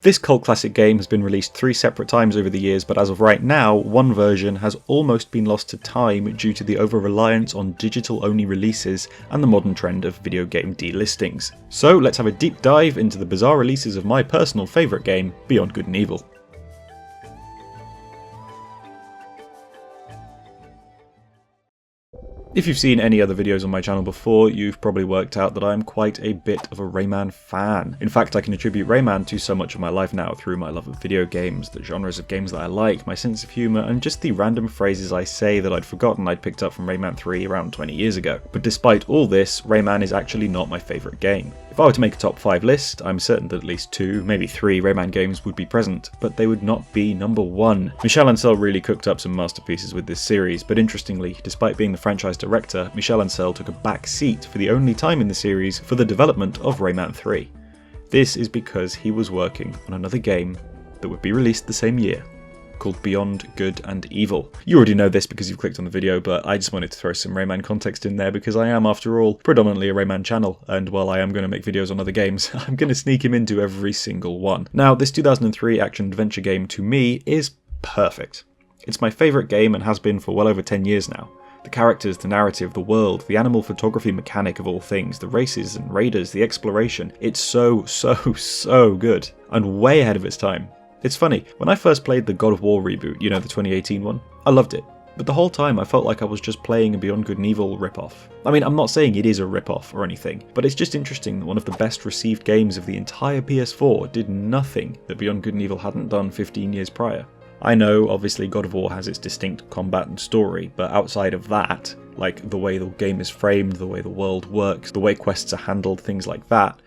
This cult classic game has been released 3 separate times over the years, but as of right now, one version has almost been lost to time due to the over-reliance on digital-only releases and the modern trend of video game delistings. So let's have a deep dive into the bizarre releases of my personal favourite game, Beyond Good and Evil. If you've seen any other videos on my channel before, you've probably worked out that I am quite a bit of a Rayman fan. In fact, I can attribute Rayman to so much of my life now through my love of video games, the genres of games that I like, my sense of humour, and just the random phrases I say that I'd forgotten I'd picked up from Rayman 3 around 20 years ago. But despite all this, Rayman is actually not my favourite game. If I were to make a top 5 list, I'm certain that at least 2, maybe 3 Rayman games would be present, but they would not be number 1. Michel Ancel really cooked up some masterpieces with this series, but interestingly, despite being the franchise director, Michel Ancel took a back seat for the only time in the series for the development of Rayman 3. This is because he was working on another game that would be released the same year, called Beyond Good and Evil. You already know this because you've clicked on the video, but I just wanted to throw some Rayman context in there because I am, after all, predominantly a Rayman channel, and while I am going to make videos on other games, I'm going to sneak him into every single one. Now, this 2003 action-adventure game, to me, is perfect. It's my favourite game and has been for well over 10 years now. The characters, the narrative, the world, the animal photography mechanic of all things, the races and raiders, the exploration, it's so good, and way ahead of its time. It's funny, when I first played the God of War reboot, you know, the 2018 one, I loved it. But the whole time I felt like I was just playing a Beyond Good and Evil ripoff. I mean, I'm not saying it is a ripoff or anything, but it's just interesting that one of the best received games of the entire PS4 did nothing that Beyond Good and Evil hadn't done 15 years prior. I know, obviously, God of War has its distinct combat and story, but outside of that, like the way the game is framed, the way the world works, the way quests are handled, things like that,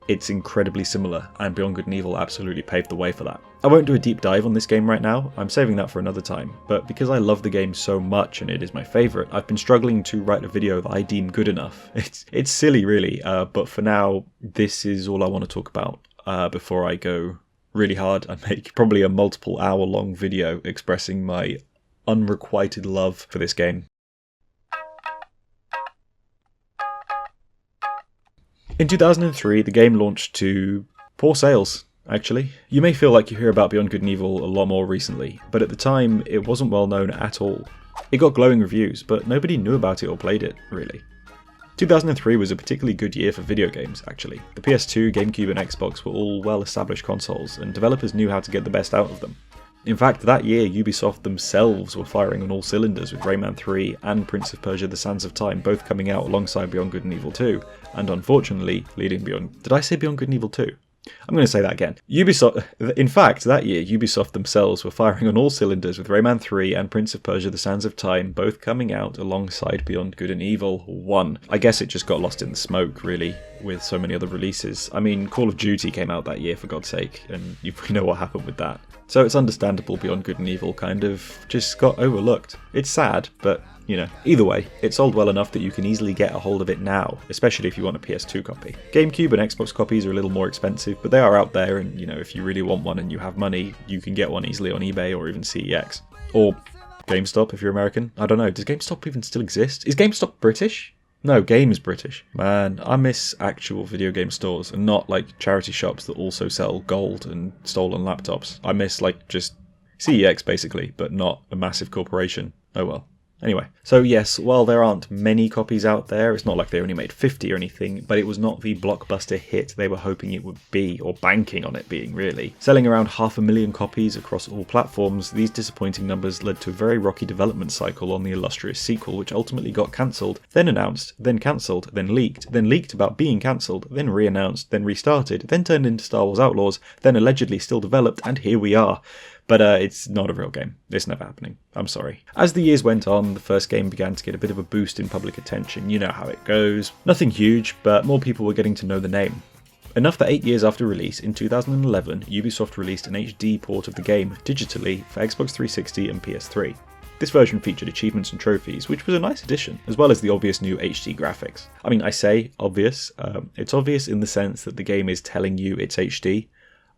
it's incredibly similar, and Beyond Good and Evil absolutely paved the way for that. I won't do a deep dive on this game right now, I'm saving that for another time, but because I love the game so much and it is my favourite, I've been struggling to write a video that I deem good enough. It's silly really, but for now, this is all I want to talk about before I go really hard and make probably a multiple hour long video expressing my unrequited love for this game. In 2003, the game launched to poor sales, actually. You may feel like you hear about Beyond Good and Evil a lot more recently, but at the time it wasn't well known at all. It got glowing reviews, but nobody knew about it or played it, really. 2003 was a particularly good year for video games, actually. The PS2, GameCube and Xbox were all well-established consoles, and developers knew how to get the best out of them. In fact, that year Ubisoft themselves were firing on all cylinders with Rayman 3 and Prince of Persia: The Sands of Time both coming out alongside Beyond Good and Evil 2, and unfortunately leading Beyond... Did I say Beyond Good and Evil 2? I'm going to say that again. In fact, that year Ubisoft themselves were firing on all cylinders with Rayman 3 and Prince of Persia: The Sands of Time both coming out alongside Beyond Good and Evil 1. I guess it just got lost in the smoke, really, with so many other releases. I mean, Call of Duty came out that year, for God's sake, and you know what happened with that. So it's understandable Beyond Good and Evil kind of just got overlooked. It's sad, but, you know, either way, it sold well enough that you can easily get a hold of it now, especially if you want a PS2 copy. GameCube and Xbox copies are a little more expensive, but they are out there, and, you know, if you really want one and you have money, you can get one easily on eBay or even CEX. Or GameStop if you're American. I don't know, does GameStop even still exist? Is GameStop British? No, Game is British. Man, I miss actual video game stores and not like charity shops that also sell gold and stolen laptops. I miss like just CEX basically, but not a massive corporation. Oh well. Anyway, so yes, while there aren't many copies out there, it's not like they only made 50 or anything, but it was not the blockbuster hit they were hoping it would be, or banking on it being, really. Selling around 500,000 copies across all platforms, these disappointing numbers led to a very rocky development cycle on the illustrious sequel, which ultimately got cancelled, then announced, then cancelled, then leaked about being cancelled, then re-announced, then restarted, then turned into Star Wars Outlaws, then allegedly still developed, and here we are. But it's not a real game. It's never happening. I'm sorry. As the years went on, the first game began to get a bit of a boost in public attention. You know how it goes. Nothing huge, but more people were getting to know the name. Enough that 8 years after release, in 2011, Ubisoft released an HD port of the game digitally for Xbox 360 and PS3. This version featured achievements and trophies, which was a nice addition, as well as the obvious new HD graphics. I mean, I say obvious. It's obvious in the sense that the game is telling you it's HD.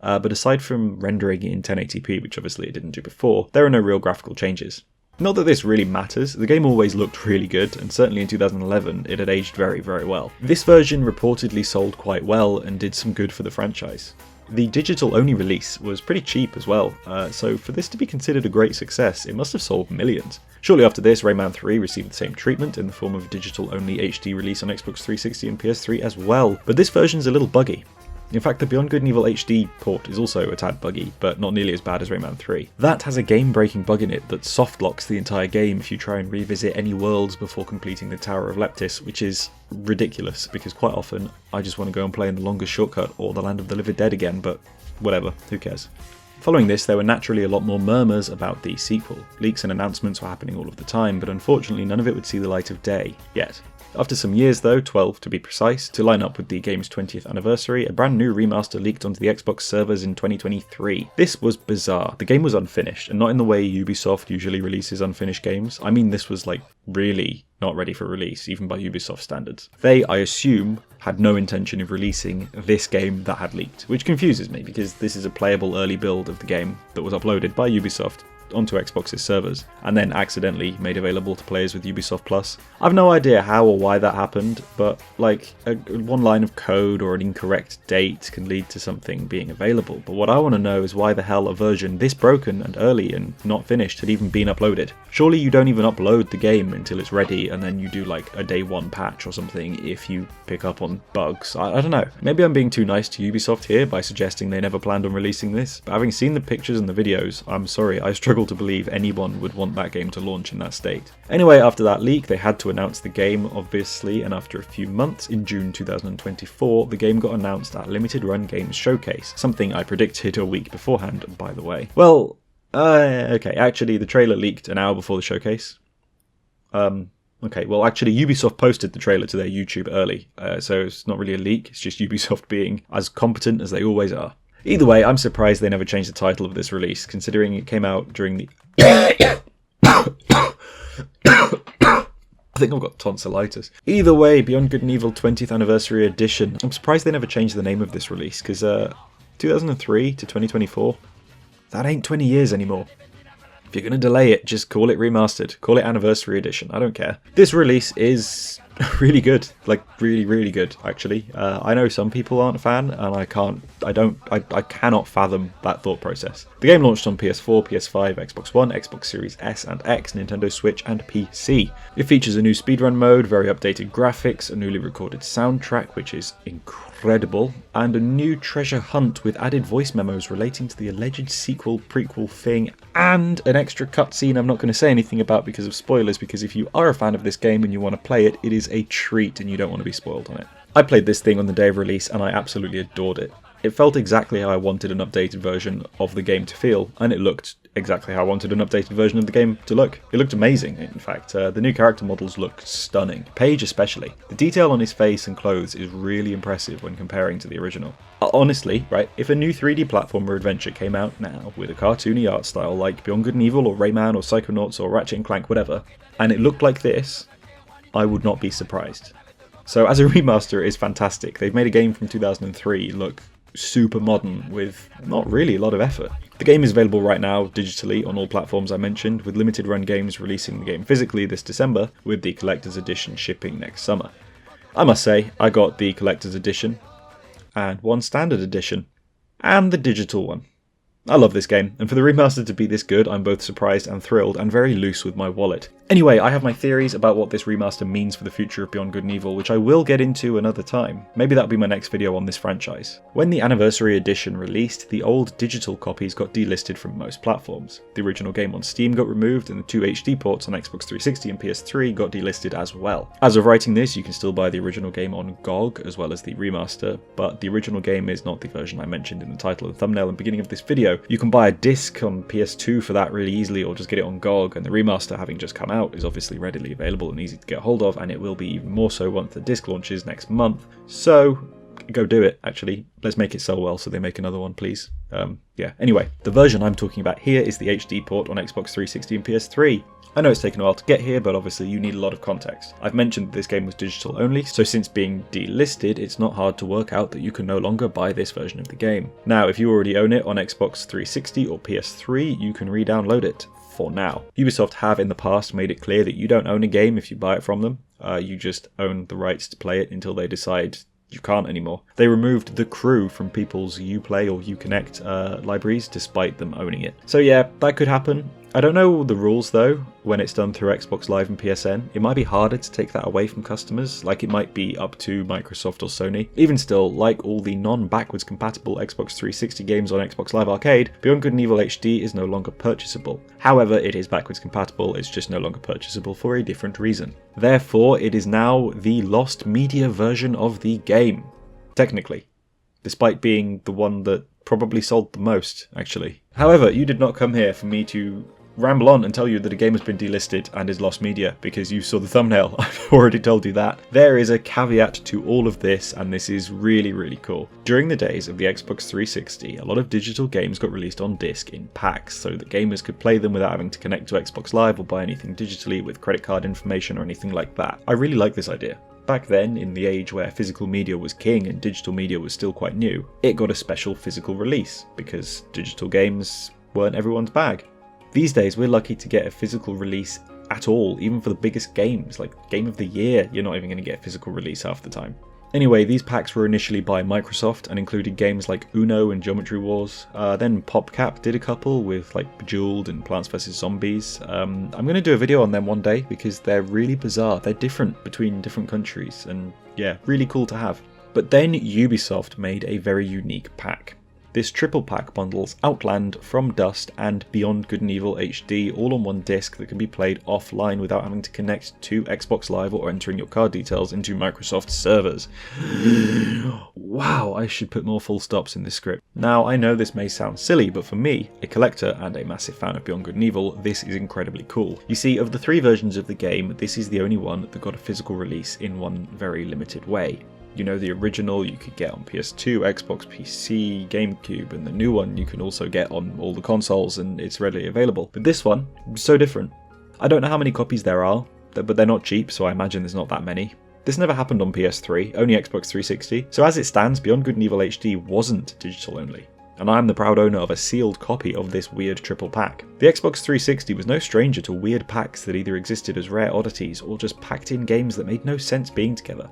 But aside from rendering it in 1080p, which obviously it didn't do before, there are no real graphical changes. Not that this really matters, the game always looked really good, and certainly in 2011 it had aged very, very well. This version reportedly sold quite well and did some good for the franchise. The digital-only release was pretty cheap as well, so for this to be considered a great success, it must have sold millions. Shortly after this, Rayman 3 received the same treatment in the form of a digital-only HD release on Xbox 360 and PS3 as well, but this version's a little buggy. In fact, the Beyond Good and Evil HD port is also a tad buggy, but not nearly as bad as Rayman 3. That has a game-breaking bug in it that soft-locks the entire game if you try and revisit any worlds before completing the Tower of Leptis, which is ridiculous, because quite often I just want to go and play in the longest shortcut or the Land of the Living Dead again, but whatever, who cares. Following this, there were naturally a lot more murmurs about the sequel. Leaks and announcements were happening all of the time, but unfortunately none of it would see the light of day, yet. After some years though, 12 to be precise, to line up with the game's 20th anniversary, a brand new remaster leaked onto the Xbox servers in 2023. This was bizarre. The game was unfinished, and not in the way Ubisoft usually releases unfinished games. I mean, this was like really not ready for release, even by Ubisoft standards. They, I assume, had no intention of releasing this game that had leaked, which confuses me because this is a playable early build of the game that was uploaded by Ubisoft onto Xbox's servers, and then accidentally made available to players with Ubisoft Plus. I've no idea how or why that happened, but like one line of code or an incorrect date can lead to something being available. But what I want to know is why the hell a version this broken and early and not finished had even been uploaded. Surely you don't even upload the game until it's ready and then you do like a day one patch or something if you pick up on bugs. I don't know. Maybe I'm being too nice to Ubisoft here by suggesting they never planned on releasing this, but having seen the pictures and the videos, I'm sorry, I struggle to believe anyone would want that game to launch in that state. Anyway, after that leak, they had to announce the game, obviously, and after a few months, in June 2024, the game got announced at Limited Run Games Showcase, something I predicted a week beforehand, by the way. Well, okay, actually, the trailer leaked an hour before the showcase. Okay, well, actually, Ubisoft posted the trailer to their YouTube early, so it's not really a leak, it's just Ubisoft being as competent as they always are. Either way, I'm surprised they never changed the title of this release, considering it came out during the... I think I've got tonsillitis. Either way, Beyond Good and Evil 20th Anniversary Edition. I'm surprised they never changed the name of this release, because 2003 to 2024, that ain't 20 years anymore. If you're going to delay it, just call it Remastered. Call it Anniversary Edition. I don't care. This release is really good. Like, really, really good, actually. I know some people aren't a fan, and I cannot fathom that thought process. The game launched on PS4, PS5, Xbox One, Xbox Series S and X, Nintendo Switch, and PC. It features a new speedrun mode, very updated graphics, a newly recorded soundtrack, which is incredible, and a new treasure hunt with added voice memos relating to the alleged sequel prequel thing, and an extra cutscene I'm not going to say anything about because of spoilers, because if you are a fan of this game and you want to play it, it is a treat and you don't want to be spoiled on it. I played this thing on the day of release and I absolutely adored it. It felt exactly how I wanted an updated version of the game to feel, and it looked exactly how I wanted an updated version of the game to look. It looked amazing, in fact. The new character models look stunning. Pey'j especially. The detail on his face and clothes is really impressive when comparing to the original. Honestly, right, if a new 3D platformer adventure came out now with a cartoony art style like Beyond Good and Evil or Rayman or Psychonauts or Ratchet & Clank, whatever, and it looked like this, I would not be surprised. So as a remaster, it is fantastic. They've made a game from 2003 look super modern with not really a lot of effort. The game is available right now digitally on all platforms I mentioned, with Limited Run Games releasing the game physically this December, with the Collector's Edition shipping next summer. I must say, I got the Collector's Edition, and one Standard Edition, and the digital one. I love this game, and for the remaster to be this good, I'm both surprised and thrilled, and very loose with my wallet. Anyway, I have my theories about what this remaster means for the future of Beyond Good and Evil, which I will get into another time. Maybe that'll be my next video on this franchise. When the Anniversary Edition released, the old digital copies got delisted from most platforms. The original game on Steam got removed, and the two HD ports on Xbox 360 and PS3 got delisted as well. As of writing this, you can still buy the original game on GOG, as well as the remaster, but the original game is not the version I mentioned in the title and thumbnail and beginning of this video. You can buy a disc on PS2 for that really easily, or just get it on GOG, and the remaster, having just come out, is obviously readily available and easy to get hold of, and it will be even more so once the disc launches next month. So go do it, actually. Let's make it sell well so they make another one, please. Yeah, anyway, the version I'm talking about here is the HD port on Xbox 360 and PS3. I know it's taken a while to get here, but obviously you need a lot of context. I've mentioned that this game was digital only, so since being delisted, it's not hard to work out that you can no longer buy this version of the game. Now, if you already own it on Xbox 360 or PS3, you can re-download it. For now. Ubisoft have in the past made it clear that you don't own a game if you buy it from them. You just own the rights to play it until they decide You can't anymore. They removed the crew from people's Uplay or Uconnect libraries despite them owning it. So yeah, that could happen. I don't know the rules though, when it's done through Xbox Live and PSN. It might be harder to take that away from customers, like it might be up to Microsoft or Sony. Even still, like all the non-backwards compatible Xbox 360 games on Xbox Live Arcade, Beyond Good and Evil HD is no longer purchasable. However, it is backwards compatible, it's just no longer purchasable for a different reason. Therefore, it is now the lost media version of the game. Technically. Despite being the one that probably sold the most, actually. However, you did not come here for me to ramble on and tell you that a game has been delisted and is lost media because you saw the thumbnail. I've already told you that. There is a caveat to all of this, and this is really, really cool. During the days of the Xbox 360, a lot of digital games got released on disc in packs so that gamers could play them without having to connect to Xbox Live or buy anything digitally with credit card information or anything like that. I really like this idea. Back then, in the age where physical media was king and digital media was still quite new, it got a special physical release because digital games weren't everyone's bag. These days, we're lucky to get a physical release at all, even for the biggest games, like Game of the Year, you're not even going to get a physical release half the time. Anyway, these packs were initially by Microsoft and included games like Uno and Geometry Wars. Then PopCap did a couple with like Bejeweled and Plants vs Zombies. I'm going to do a video on them one day because they're really bizarre. They're different between different countries and yeah, really cool to have. But then Ubisoft made a very unique pack. This triple pack bundles Outland, From Dust and Beyond Good and Evil HD all on one disc that can be played offline without having to connect to Xbox Live or entering your card details into Microsoft servers. Wow, I should put more full stops in this script. Now, I know this may sound silly, but for me, a collector and a massive fan of Beyond Good and Evil, this is incredibly cool. You see, of the 3 versions of the game, this is the only one that got a physical release in one very limited way. You know, the original you could get on PS2, Xbox, PC, GameCube, and the new one you can also get on all the consoles and it's readily available. But this one, so different. I don't know how many copies there are, but they're not cheap, so I imagine there's not that many. This never happened on PS3, only Xbox 360, so as it stands, Beyond Good and Evil HD wasn't digital only. And I'm the proud owner of a sealed copy of this weird triple pack. The Xbox 360 was no stranger to weird packs that either existed as rare oddities or just packed in games that made no sense being together.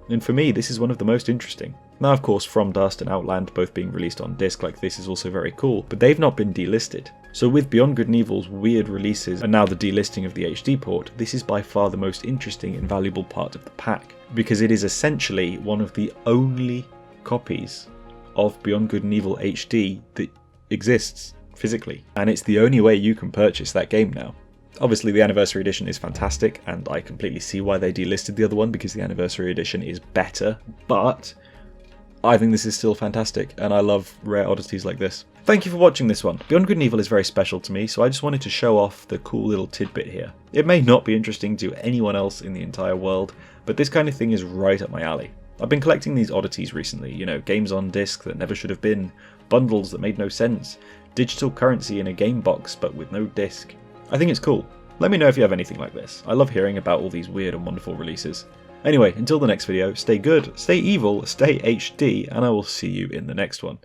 And for me, this is one of the most interesting. Now, of course, From Dust and Outland both being released on disc like this is also very cool, but they've not been delisted. So with Beyond Good and Evil's weird releases and now the delisting of the HD port, this is by far the most interesting and valuable part of the pack, because it is essentially one of the only copies of Beyond Good and Evil HD that exists physically, and it's the only way you can purchase that game now. Obviously the Anniversary Edition is fantastic, and I completely see why they delisted the other one because the Anniversary Edition is better, but I think this is still fantastic, and I love rare oddities like this. Thank you for watching this one. Beyond Good and Evil is very special to me, so I just wanted to show off the cool little tidbit here. It may not be interesting to anyone else in the entire world, but this kind of thing is right up my alley. I've been collecting these oddities recently, you know, games on disc that never should have been, bundles that made no sense, digital currency in a game box but with no disc. I think it's cool. Let me know if you have anything like this. I love hearing about all these weird and wonderful releases. Anyway, until the next video, stay good, stay evil, stay HD, and I will see you in the next one.